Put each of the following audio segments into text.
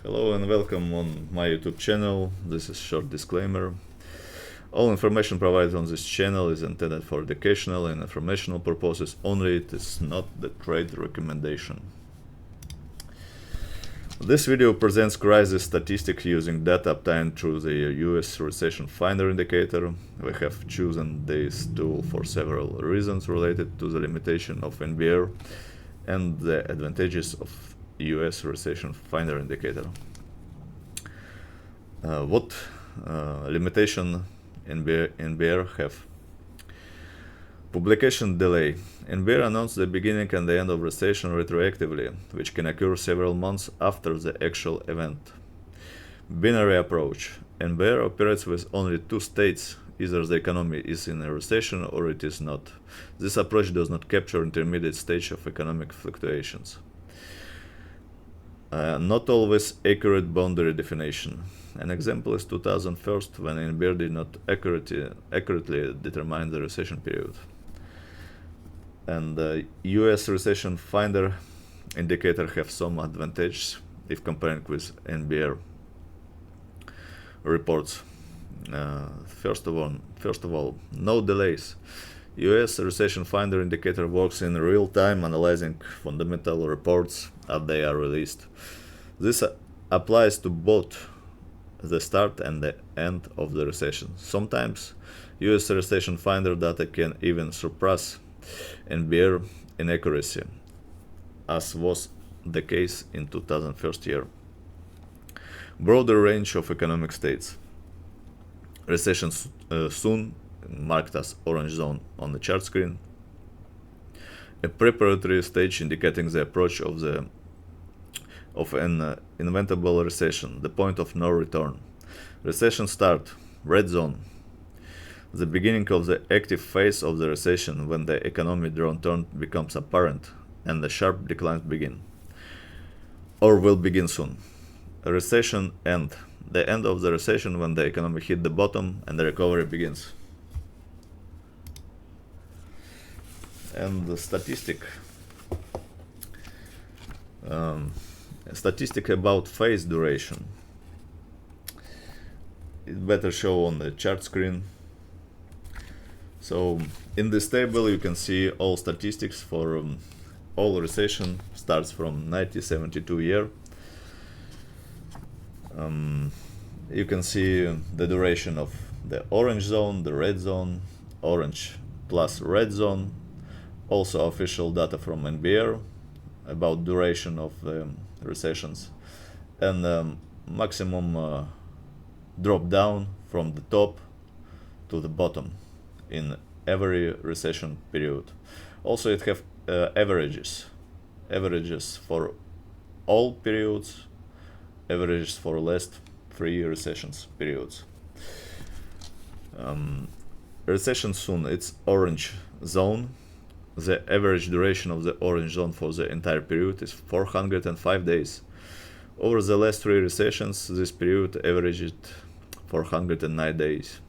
Hello and welcome on my YouTube channel. This is a short disclaimer. All information provided on this channel is intended for educational and informational purposes only. It is not the trade recommendation. This video presents crisis statistics using data obtained through the US Recession Finder indicator. We have chosen this tool for several reasons related to the limitation of NBER and the advantages of US Recession Finder indicator. What limitation NBER have? Publication delay. NBER announced the beginning and the end of recession retroactively, which can occur several months after the actual event. Binary approach. NBER operates with only two states. Either the economy is in a recession or it is not. This approach does not capture intermediate stage of economic fluctuations. Not always accurate boundary definition. An example is 2001, when NBER did not accurately determine the recession period. And the US Recession Finder indicator have some advantages if comparing with NBER reports. First of all, no delays. US Recession Finder indicator works in real time, analyzing fundamental reports as they are released. This applies to both the start and the end of the recession. Sometimes US Recession Finder data can even surpass NBER in accuracy, as was the case in 2001 year. Broader range of economic states. Recession soon, marked as orange zone on the chart screen. A preparatory stage indicating the approach of an inevitable recession, the point of no return. Recession start, red zone. The beginning of the active phase of the recession, when the economic downturn becomes apparent and the sharp declines begin, or will begin soon. A recession end, the end of the recession when the economy hit the bottom and the recovery begins. And the statistic about phase duration. It better show on the chart screen. So in this table you can see all statistics for all recession starts from 1972 year. You can see the duration of the orange zone, the red zone, orange plus red zone. Also official data from NBER about duration of the recessions, and maximum drop down from the top to the bottom in every recession period. Also it have averages for all periods, averages for last 3 recessions periods. Recession soon, it's orange zone. The average duration of the orange zone for the entire period is 405 days. Over the last 3 recessions, this period averaged 409 days,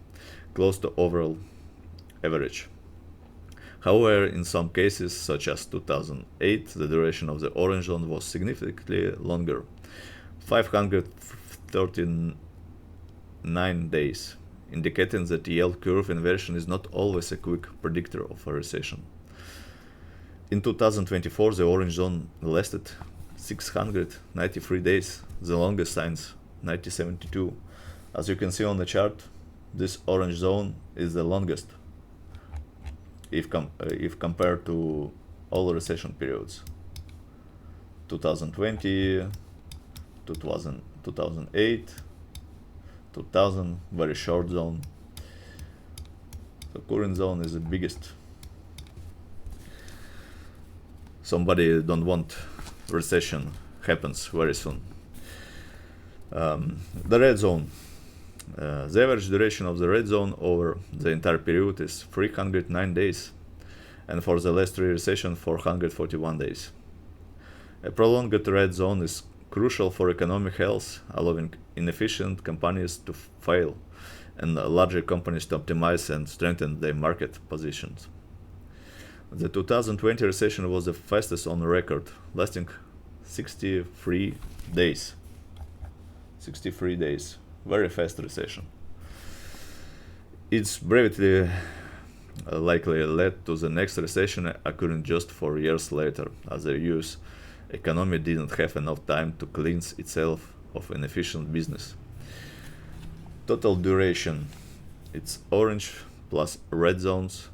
close to overall average. However, in some cases, such as 2008, the duration of the orange zone was significantly longer, 539 days, indicating that the yield curve inversion is not always a quick predictor of a recession. In 2024, the orange zone lasted 693 days, the longest since 1972. As you can see on the chart, this orange zone is the longest if compared to all recession periods. 2020, 2008, 2000, very short zone. The current zone is the biggest. Somebody don't want recession happens very soon. The red zone. The average duration of the red zone over the entire period is 309 days, and for the last 3 recessions, 441 days. A prolonged red zone is crucial for economic health, allowing inefficient companies to fail and larger companies to optimize and strengthen their market positions. The 2020 recession was the fastest on record, lasting 63 days. 63 days. Very fast recession. Its brevity likely led to the next recession occurring just 4 years later, as the US economy didn't have enough time to cleanse itself of inefficient business. Total duration, it's orange plus red zones.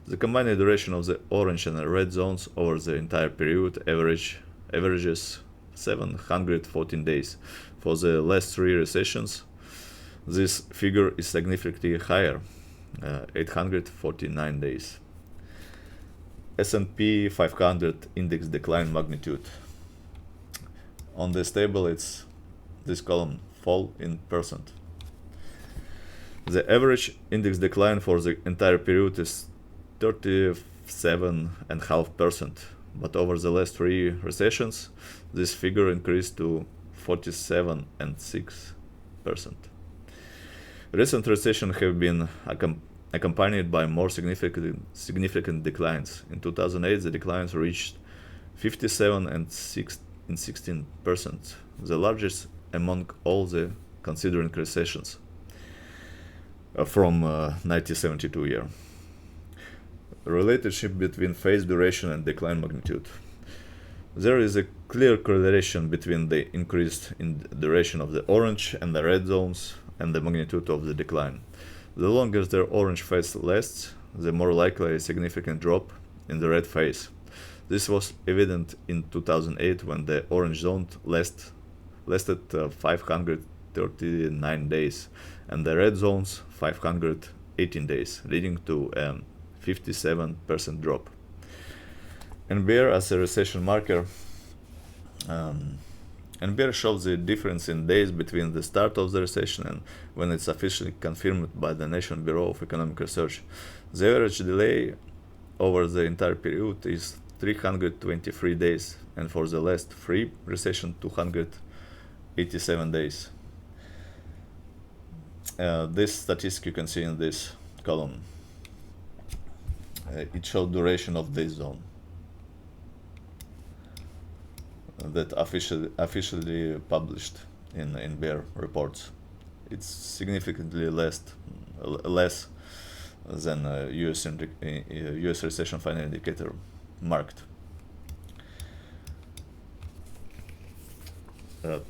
The combined duration of the orange and red zones over the entire period averages 714 days. For the last 3 recessions, this figure is significantly higher, 849 days. S&P 500 index decline magnitude. On this table, it's this column, fall in percent. The average index decline for the entire period is 37.5%, but over the last 3 recessions, this figure increased to 47.6%. Recent recessions have been accompanied by more significant declines. In 2008, the declines reached 57.16%, the largest among all the considering recessions from 1972 year. Relationship between phase duration and decline magnitude. There is a clear correlation between the increase in duration of the orange and the red zones and the magnitude of the decline. The longer the orange phase lasts, the more likely a significant drop in the red phase. This was evident in 2008 when the orange zone lasted 539 days and the red zones 518 days, leading to a 57% drop. NBER as a recession marker. NBER shows the difference in days between the start of the recession and when it's officially confirmed by the National Bureau of Economic Research. The average delay over the entire period is 323 days, and for the last 3 recessions, 287 days. This statistic you can see in this column. It shows duration of this zone that officially published in NBER reports. It's significantly less than US Recession Finder indicator marked.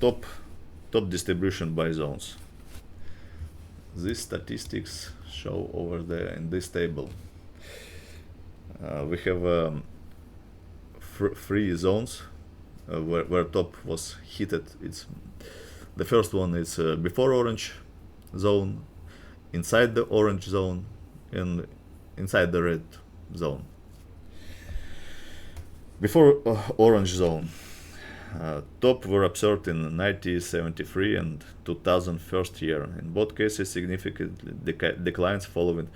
Top distribution by zones. These statistics show over there in this table. We have 3 zones where top was heated. It's the first one is before orange zone, inside the orange zone, and inside the red zone. Before orange zone, top were observed in 1973 and 2001 year. In both cases, significant declines following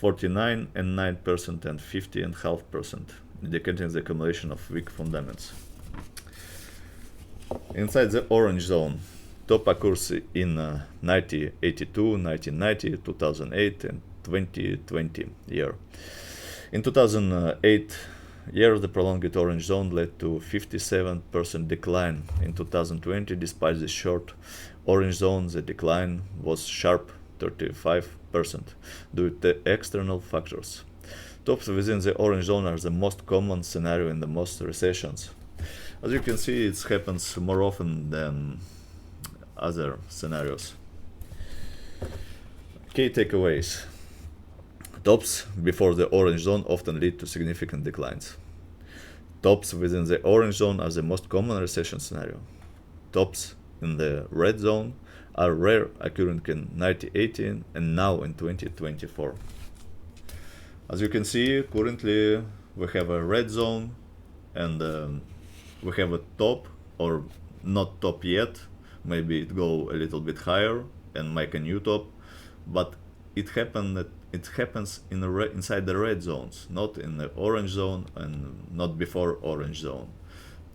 49.9% and 50.5%, indicating the accumulation of weak fundamentals. Inside the orange zone, top occurs in 1982, 1990, 2008, and 2020 year. In 2008 year, the prolonged orange zone led to 57% decline. In 2020, despite the short orange zone, the decline was sharp, 35%, due to external factors. Tops within the orange zone are the most common scenario in the most recessions. As you can see, it happens more often than other scenarios. Key takeaways. Tops before the orange zone often lead to significant declines. Tops within the orange zone are the most common recession scenario. Tops in the red zone are rare, occurring in 1918 and now in 2024. As you can see, currently we have a red zone and we have a top, or not top yet. Maybe it go a little bit higher and make a new top, but it happens inside the red zones, not in the orange zone and not before orange zone.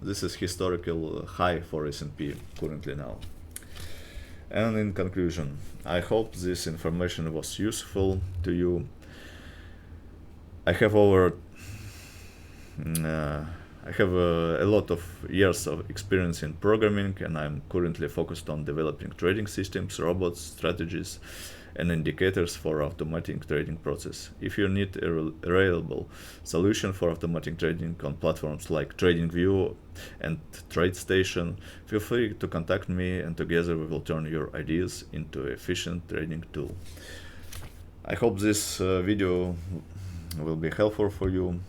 This is historical high for S&P currently now. And in conclusion, I hope this information was useful to you. I have I have a lot of years of experience in programming, and I'm currently focused on developing trading systems, robots, strategies, and indicators for automating trading process. If you need a reliable solution for automating trading on platforms like TradingView and TradeStation, feel free to contact me, and together we will turn your ideas into an efficient trading tool. I hope this video will be helpful for you.